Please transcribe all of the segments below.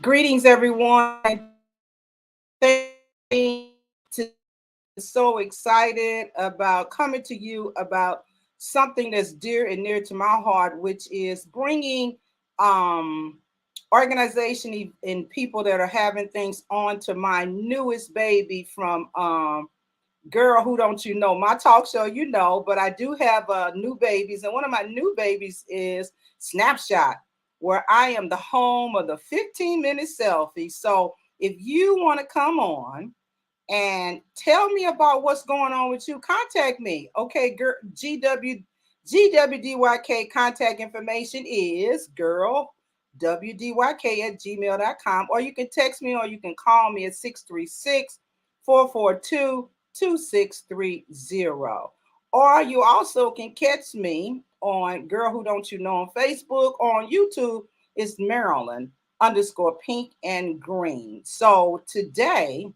Greetings, everyone. Thank you. So excited about coming to you about something that's dear and near to my heart, which is bringing um, organization and people that are having things on to my newest baby from Girl Who Don't You Know, my talk show, but I do have new babies, and one of my new babies is Snapshot, where I am the home of the 15-minute selfie. So if you want to come on and tell me about what's going on with you, contact me. Okay, girl, GWDYK contact information is girl WDYK@gmail.com, or you can text me or you can call me at 636-442-2630. Or you also can catch me on Girl Who Don't You Know on Facebook, or on YouTube. It's Maryland underscore pink and green. So today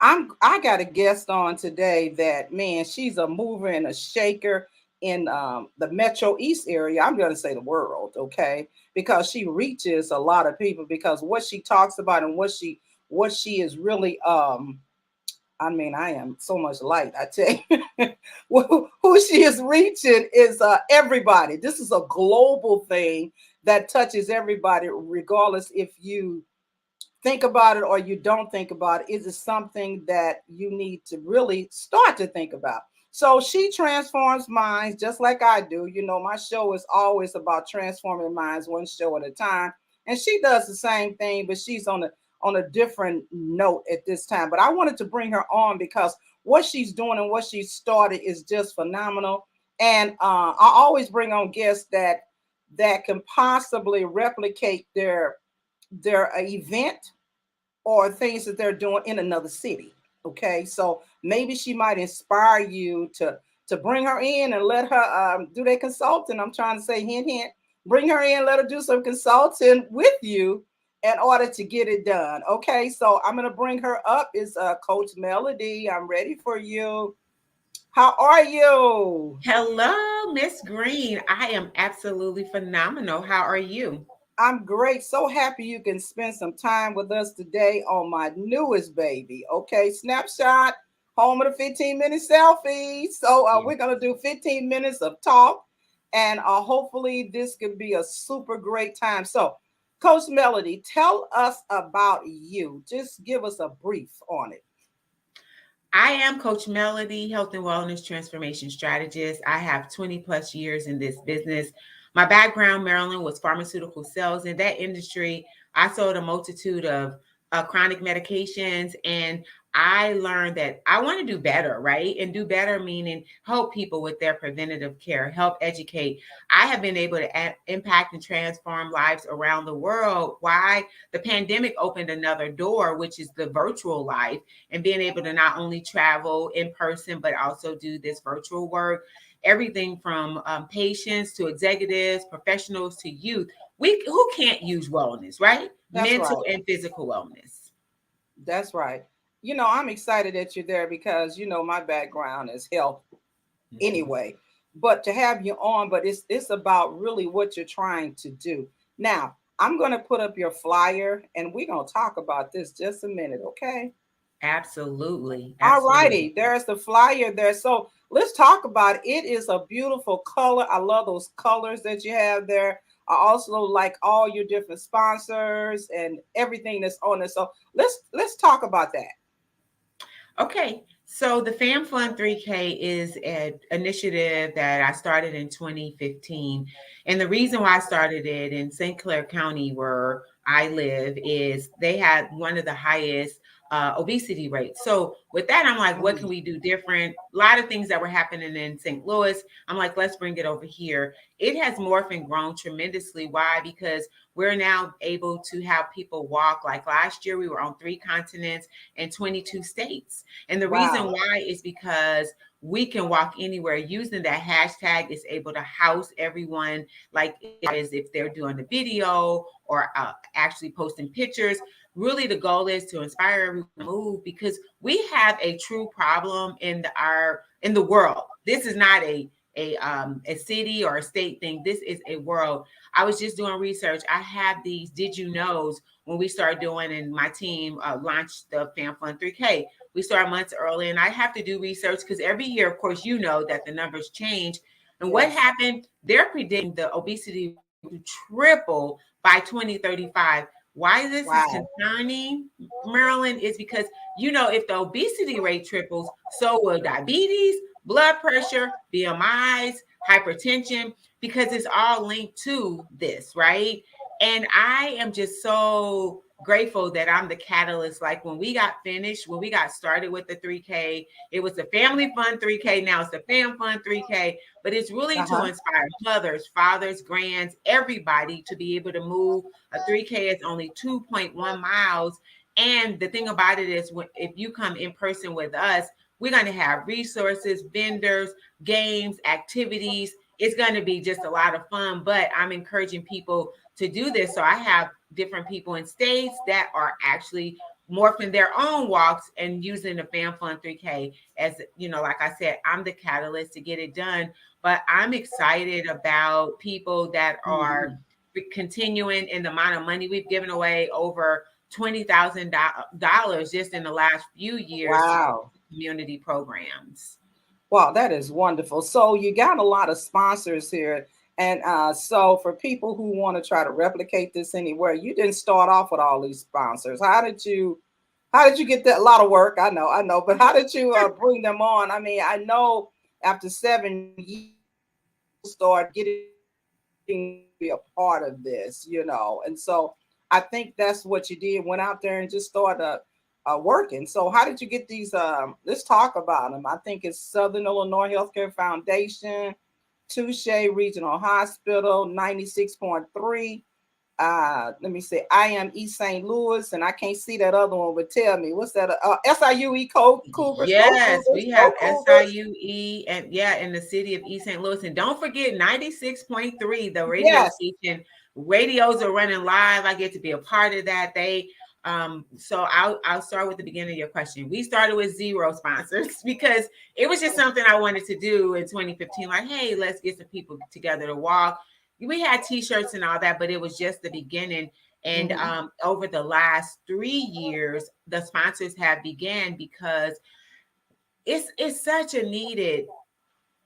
I got a guest on today that, man, she's a mover and a shaker in the Metro East area. I'm going to say the world, okay? Because she reaches a lot of people, because what she talks about and what she is really I mean, I am so much light, I tell you. Who she is reaching is everybody. This is a global thing that touches everybody, regardless if you think about it or you don't think about it. Is it something that you need to really start to think about? So she transforms minds just like I do. My show is always about transforming minds one show at a time. And she does the same thing, but she's on a different note at this time. But I wanted to bring her on because what she's doing and what she started is just phenomenal. And I always bring on guests that can possibly replicate their event or things that they're doing in another city. Okay, so maybe she might inspire you to bring her in and let her do their consulting. I'm trying to say, hint, hint. Bring her in, let her do some consulting with you in order to get it done. Okay, so I'm gonna bring her up. Is Coach Melody? I'm ready for you. How are you? Hello, Miss Green. I am absolutely phenomenal. How are you? I'm great. So happy you can spend some time with us today on my newest baby. Okay, Snapshot, home of the 15-minute selfie. So we're going to do 15 minutes of talk, and hopefully this can be a super great time. So, Coach Melody, tell us about you. Just give us a brief on it. I am Coach Melody, health and wellness transformation strategist. I have 20 plus years in this business. My background, Maryland, was pharmaceutical sales. In that industry, I sold a multitude of chronic medications, and I learned that I want to do better, right? And do better meaning help people with their preventative care, help educate. I have been able to impact and transform lives around the world. Why? The pandemic opened another door, which is the virtual life, and being able to not only travel in person, but also do this virtual work. Everything from patients to executives, professionals to youth. Who can't use wellness, right? That's Mental right. and physical wellness. That's right. I'm excited that you're there because, my background is health Mhm. anyway. But to have you on, but it's about really what you're trying to do. Now, I'm going to put up your flyer and we're going to talk about this just a minute, okay? Absolutely, All absolutely. righty, there's the flyer there. So let's talk about it. It is a beautiful color. I love those colors that you have there. I also like all your different sponsors and everything that's on it. So let's talk about that. Okay, so the Fam Fund 3K is an initiative that I started in 2015. And the reason why I started it in St. Clair County, where I live, is they had one of the highest obesity rates. So with that, I'm like, what can Mhm. we do different? A lot of things that were happening in St. Louis. I'm like, let's bring it over here. It has morphed and grown tremendously. Why? Because we're now able to have people walk. Like last year, we were on 3 continents and 22 states. And the reason Wow. why is because we can walk anywhere using that hashtag is able to house everyone, like as if they're doing a video or actually posting pictures. Really, the goal is to inspire everyone to move because we have a true problem in the world. This is not a a city or a state thing. This is a world. I was just doing research. I have these did you knows when we started doing, and my team launched the Fan Fun 3K. We started months early, and I have to do research because every year, of course, you know that the numbers change. And what Yes. happened? They're predicting the obesity rate to triple by 2035. Why this is Wow. concerning, Marilyn, is because if the obesity rate triples, so will diabetes, blood pressure, BMIs, hypertension, because it's all linked to this, right? And I am just so grateful that I'm the catalyst. Like when we got finished, when we got started with the 3K, it was the Family Fun 3K. Now it's the Fam Fun 3K, but it's really to Uh-huh. inspire mothers, fathers, grands, everybody to be able to move. A 3K is only 2.1 miles. And the thing about it is, if you come in person with us, we're going to have resources, vendors, games, activities. It's going to be just a lot of fun, but I'm encouraging people to do this. So I have different people in states that are actually morphing their own walks and using the Fan Fun 3K as, like I said, I'm the catalyst to get it done. But I'm excited about people that are Mhm. continuing in the amount of money we've given away, over $20,000 just in the last few years to Wow. community programs. Wow, that is wonderful. So you got a lot of sponsors here. And so for people who want to try to replicate this anywhere, you didn't start off with all these sponsors. How did you get that? A lot of work, I know, but how did you bring them on? I mean, I know after 7 years start getting to be a part of this. And so I think that's what you did, went out there and just started working. So how did you get these? Let's talk about them. I think it's Southern Illinois Healthcare Foundation, Touche Regional Hospital, 96.3. Let me see. I am East St. Louis, and I can't see that other one, but tell me, what's that? SIUE Cougars, go Yes, Cougars, we have go Cougars. SIUE and in the city of East St. Louis. And don't forget 96.3, the radio Yes. station. Radios are running live. I get to be a part of that. So I'll start with the beginning of your question. We started with zero sponsors because it was just something I wanted to do in 2015. Like, hey, let's get some people together to walk. We had t-shirts and all that, but it was just the beginning. And Hmm. over the last 3 years, the sponsors have began because it's such a needed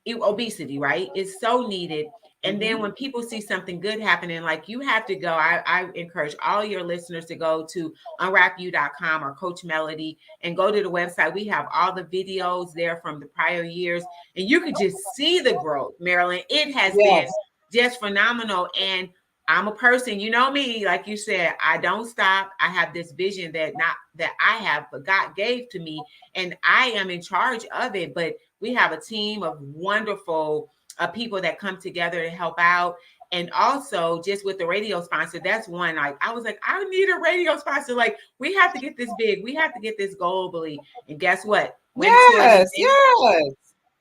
obesity, right? It's so needed. And then Hmm. when people see something good happening, like you have to go, I encourage all your listeners to go to unwrapu.com or Coach Melody and go to the website. We have all the videos there from the prior years, and you could just see the growth, Marilyn. It has been Yes. just phenomenal. And I'm a person, you know me, like you said, I don't stop. I have this vision that not that I have, but God gave to me, and I am in charge of it. But we have a team of wonderful people that come together to help out. And also, just with the radio sponsor, that's one. Like, I was like, I need a radio sponsor. Like, we have to get this big. We have to get this globally. And guess what? Went to an Yes. event, Yes.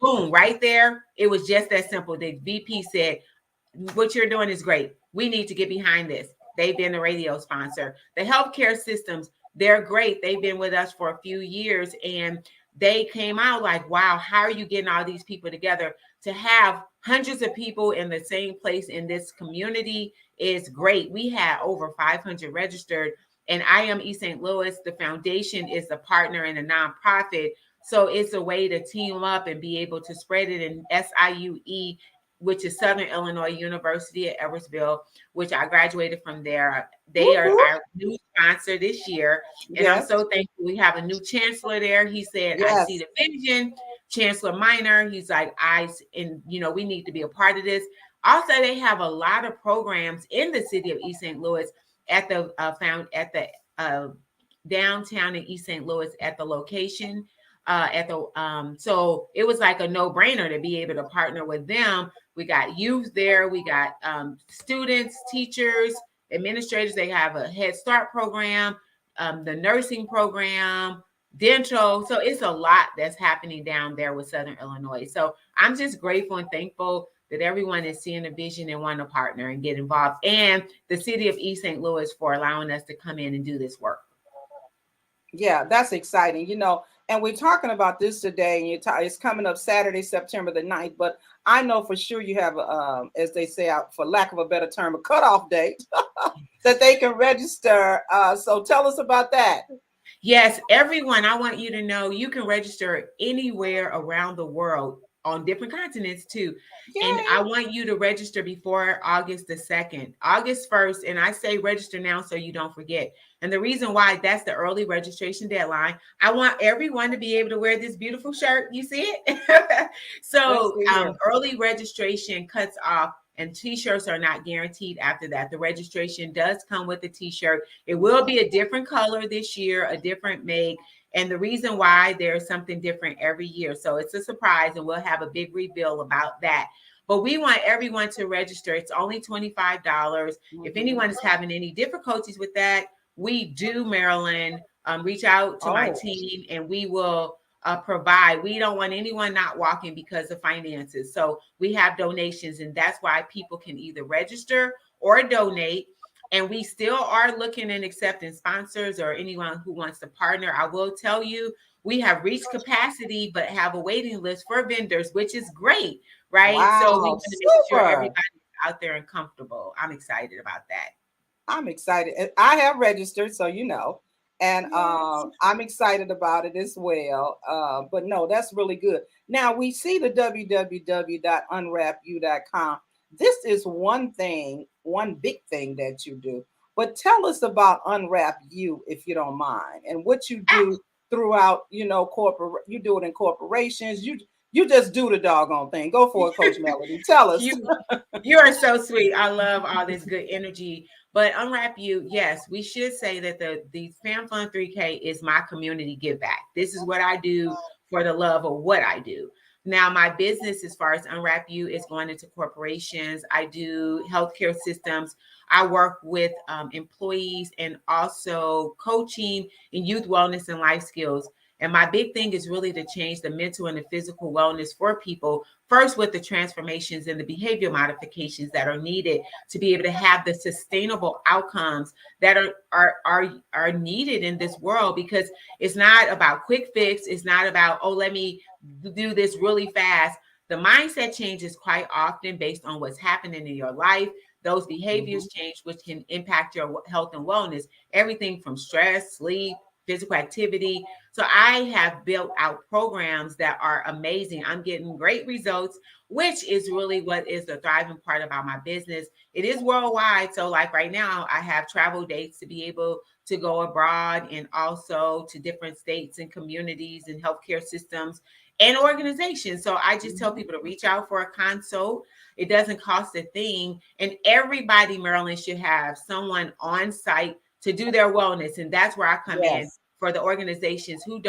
boom, right there. It was just that simple. The VP said, what you're doing is great. We need to get behind this. They've been the radio sponsor. The healthcare systems, they're great. They've been with us for a few years, and they came out like, wow, how are you getting all these people together? To have hundreds of people in the same place in this community is great. We had over 500 registered, and I am East St. Louis. The foundation is a partner in a nonprofit. So it's a way to team up and be able to spread it in SIUE, which is Southern Illinois University at Eversville, which I graduated from there. They Whoop, are whoop. our new sponsor this year. And I'm Yes. so thankful. We have a new chancellor there. He said, I see Yes. the vision. Chancellor Minor, he's like, we need to be a part of this. Also, they have a lot of programs in the city of East St. Louis at the downtown in East St. Louis at the location. So it was like a no-brainer to be able to partner with them. We got youth there. We got students, teachers, administrators. They have a Head Start program, the nursing program, dental. So it's a lot that's happening down there with Southern Illinois. So I'm just grateful and thankful that everyone is seeing a vision and want to partner and get involved. And the city of East St. Louis for allowing us to come in and do this work. Yeah, that's exciting. And we're talking about this today, and it's coming up Saturday, September the 9th. But I know for sure you have, as they say, out for lack of a better term, a cutoff date that they can register. So tell us about that. Yes, everyone, I want you to know you can register anywhere around the world on different continents too. And Yay! I want you to register before August the 2nd, August 1st. And I say register now so you don't forget. And the reason why that's the early registration deadline, I want everyone to be able to wear this beautiful shirt. You see it? Let's So see here. early registration cuts off and t-shirts are not guaranteed after that. The registration does come with a t-shirt. It will be a different color this year, a different make. And the reason why there's something different every year. So it's a surprise, and we'll have a big reveal about that. But we want everyone to register. It's only $25. If Mhm. anyone is having any difficulties with that, we do, Marilyn, reach out to my Oh, team and we will provide. We don't want anyone not walking because of finances. So we have donations, and that's why people can either register or donate. And we still are looking and accepting sponsors or anyone who wants to partner. I will tell you, we have reached capacity, but have a waiting list for vendors, which is great, right? So we wow, want to make sure super. everybody is out there and comfortable. I'm excited about that. I'm excited. I have registered, so you know, and Yes. I'm excited about it as well. But no, that's really good. Now we see the www.unwrapu.com. This is one thing, one big thing that you do. But tell us about Unwrap You, if you don't mind, and what you do throughout. Corporate. You do it in corporations. You just do the doggone thing. Go for it, Coach Melody. Tell us. You You are so sweet. I love all this good energy. But Unwrap You, yes, we should say that the Fam Fun 3K is my community give back. This is what I do for the love of what I do. Now, my business, as far as Unwrap You, is going into corporations. I do healthcare systems. I work with employees and also coaching in youth wellness and life skills. And my big thing is really to change the mental and the physical wellness for people, first with the transformations and the behavior modifications that are needed to be able to have the sustainable outcomes that are needed in this world, because it's not about quick fix. It's not about, oh, let me do this really fast. The mindset changes quite often based on what's happening in your life. Those behaviors Mhm. change, which can impact your health and wellness, everything from stress, sleep, physical activity. So I have built out programs that are amazing. I'm getting great results, which is really what is the thriving part about my business. It is worldwide. So like right now, I have travel dates to be able to go abroad and also to different states and communities and healthcare systems and organizations. So I just tell Mhm. people to reach out for a consult. It doesn't cost a thing. And everybody, Maryland, should have someone on site to do their wellness. And that's where I come in Yes. for the organizations who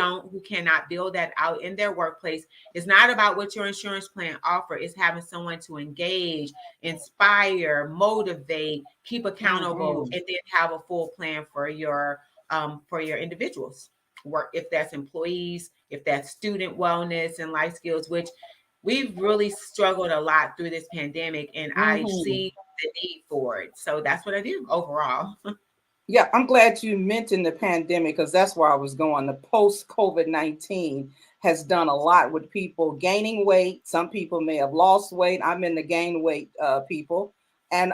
cannot build that out in their workplace. It's not about what your insurance plan offer. It's having someone to engage, inspire, motivate, keep accountable, Mhm. and then have a full plan for your individuals. Work, if that's employees, if that's student wellness and life skills, which we've really struggled a lot through this pandemic, and I Mhm. see the need for it. So that's what I do overall. Yeah, I'm glad you mentioned the pandemic because that's where I was going. The post COVID-19 has done a lot with people gaining weight. Some people may have lost weight. I'm in the gain weight people. And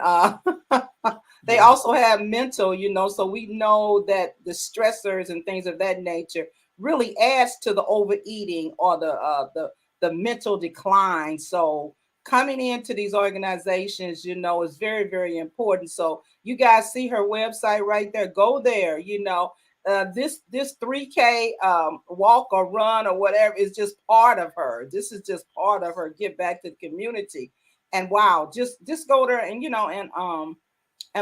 they Yeah. also have mental, so we know that the stressors and things of that nature really adds to the overeating or the mental decline. So coming into these organizations, is very, very important. So you guys see her website right there. Go there. This 3K walk or run or whatever is just part of her. This is just part of her give back to the community. And wow, just go there and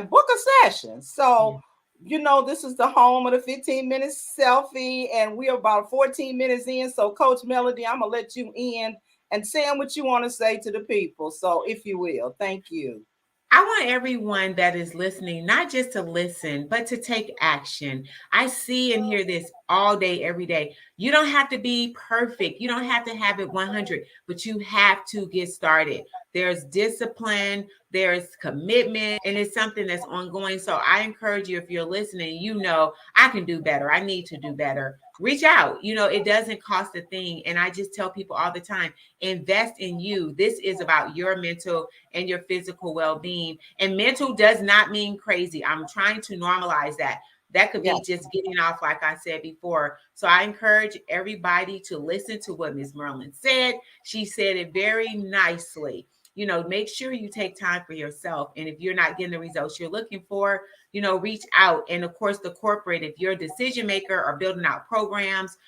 book a session. So this is the home of the 15-minute selfie, and we're about 14 minutes in. So, Coach Melody, I'm gonna let you in and saying what you want to say to the people. So, if you will, thank you. I want everyone that is listening, not just to listen, but to take action. I see and hear this all day, every day. You don't have to be perfect. You don't have to have it 100, but you have to get started. there's discipline, there's commitment, and it's something that's ongoing. So I encourage you, if you're listening, I can do better. I need to do better. Reach out. It doesn't cost a thing. And I just tell people all the time, invest in you. This is about your mental and your physical well-being. And mental does not mean crazy. I'm trying to normalize that. That could be Yes. just getting off, like I said before. So I encourage everybody to listen to what Ms. Merlin said. She said it very nicely. Make sure you take time for yourself. And if you're not getting the results you're looking for, reach out. And of course, the corporate, if you're a decision maker or building out programs,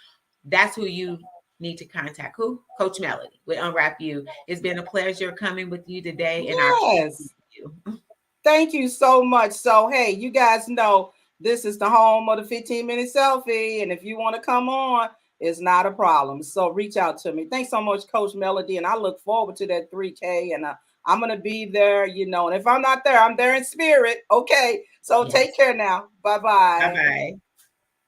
that's who you need to contact. Who? Coach Melody with Unwrap You. It's been a pleasure coming with you today, and I appreciate Yes. you. Thank you so much. So, hey, you guys know this is the home of the 15-minute selfie. And if you want to come on, it's not a problem. So reach out to me. Thanks so much, Coach Melody. And I look forward to that 3K. And I'm going to be there, And if I'm not there, I'm there in spirit. Okay. So Yes. take care now. Bye-bye. Bye-bye.